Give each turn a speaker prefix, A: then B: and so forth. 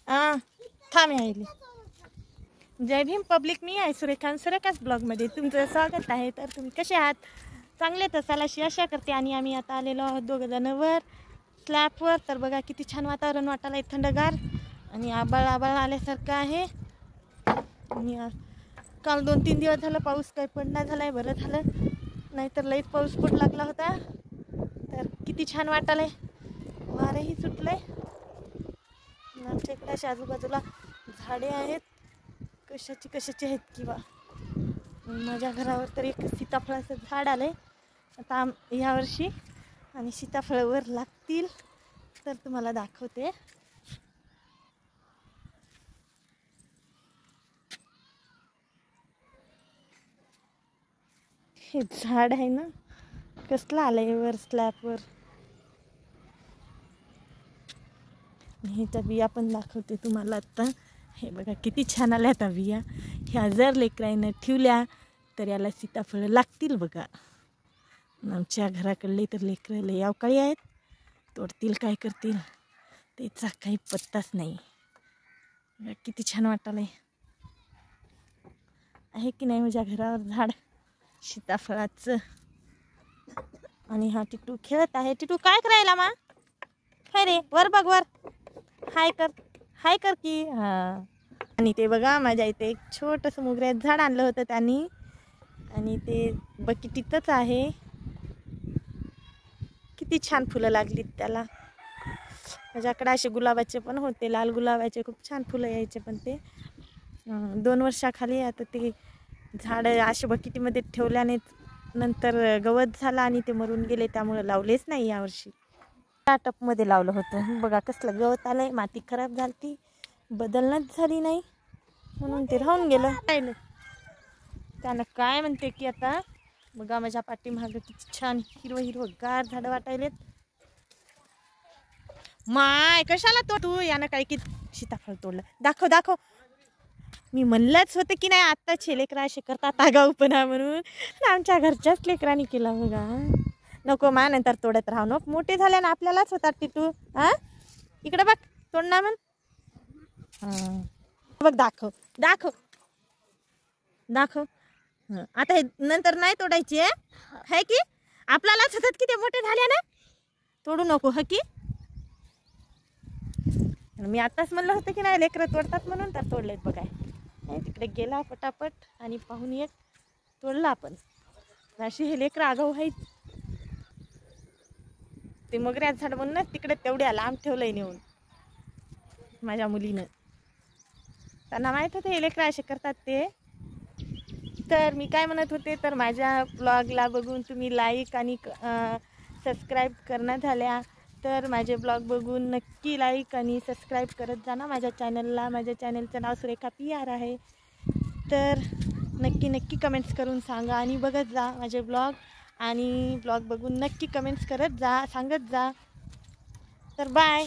A: हां थांब यायली. जय भीम पब्लिक. मी आहे सुरेखाच ब्लॉगमध्ये तुमचं स्वागत आहे. तर तुम्ही कसे आहात? चांगले तर चला अशी आशा करते. आणि आम्ही आता आलेलो आहोत दोघंजण वर स्लॅपवर. तर बघा किती छान वातावरण वाटायला आहे, थंडगार आणि आबाळ आल्यासारखं आहे. आणि काल 2-3 दिवस झालं पाऊस काही पडला झाला आहे, बरं झालं, नाहीतर लईच पाऊस पडू लागला होता. तर किती छान वाटायला आहे, वारंही सुटलं आहे. आमच्या इकडे अशा आजूबाजूला झाडे आहेत, कशाची आहेत किंवा माझ्या घरावर तर एक सीताफळाचं झाड आलं आहे आता यावर्षी, आणि सीताफळावर लागतील तर तुम्हाला दाखवते. हे झाड आहे ना, कसलं आलंय वर स्लॅबवर. ह्याच्या बिया पण दाखवते तुम्हाला आता. हे बघा किती छान आल्या आता बिया. ह्या जर लेकराईनं ठेवल्या तर याला सीताफळं लागतील बघा. आमच्या घराकडले तर लेकरं लय अवकाळी आहेत, तोडतील काय करतील त्याचा काही पत्ताच नाही. किती छान वाटायलंय, आहे की नाही माझ्या घरावर झाड सीताफळाचं. आणि हा टिटू खेळत आहे. टिटू काय करायला मा? काय रे, वर बघ वर, हाय कर की. हां. आणि ते बघा माझ्या इथे एक छोटंसं मोगऱ्याचं झाड आणलं होतं त्यांनी, आणि ते बकेटीतच आहे. किती छान फुलं लागलीत त्याला. माझ्याकडे असे गुलाबाचे पण होते, लाल गुलाबाचे खूप छान फुलं यायचे, पण ते 2 वर्षाखाली आता ते झाड असे बकेटीमध्ये ठेवल्याने नंतर गवत झाला आणि ते मरून गेले, त्यामुळे लावलेच नाही यावर्षी. त्या टपमध्ये लावलं होतं, बघा कसलं गवत आलंय, माती खराब झाली, बदलणंच झाली नाही म्हणून ते राहून गेलं. राहिलं त्यानं काय म्हणते की आता बघा माझ्या पाठीमागं किती छान हिरवं गार झाडं वाटायलेत. माय कशाला तो तू यानं काय की सीताफळ तोडलं. दाखव. मी म्हणलंच होतं की नाही आत्ताचे लेकरं असे करतात आगाऊपणा म्हणून. आमच्या घरच्याच लेकरांनी केला बघा. नको मा, नंतर तोडत राहू नको, मोठे झाले ना आपल्यालाच होतात टिटू. हां इकडे बघ, तोड ना म्हण. हां बघ, दाखव. आता हे नंतर नाही तोडायची आहे की आपल्यालाच होतात की ते मोठे झाले ना, तोडू नको ह की. मी आताच म्हणलं होतं की नाही लेकरं तोडतात म्हणून, तर तोडलेत बघाय. तिकडे गेला पटापट आणि पाहून एक तोडला आपण. अशी हे लेकरं आगाऊ आहेत. ते मोगऱ्याचं झाड म्हणूनच तिकडे तेवढ्या लांब ठेवलंय नेऊन माझ्या मुलीनं. त्यांना माहीत होते हे लेकरं असे करतात ते. तर मी काय म्हणत होते, तर माझ्या ब्लॉगला बघून तुम्ही लाईक आणि सबस्क्राईब करणं झाल्या तर माझे ब्लॉग बघून नक्की लाईक आणि सबस्क्राईब करत जा ना माझ्या चॅनलला. माझ्या चॅनलचं नाव सुरेखा PR आहे. तर नक्की कमेंट्स करून सांगा आणि बघत जा माझे ब्लॉग, आणि ब्लॉग बघून नक्की कमेंट्स करत जा, सांगत जा. तर बाय.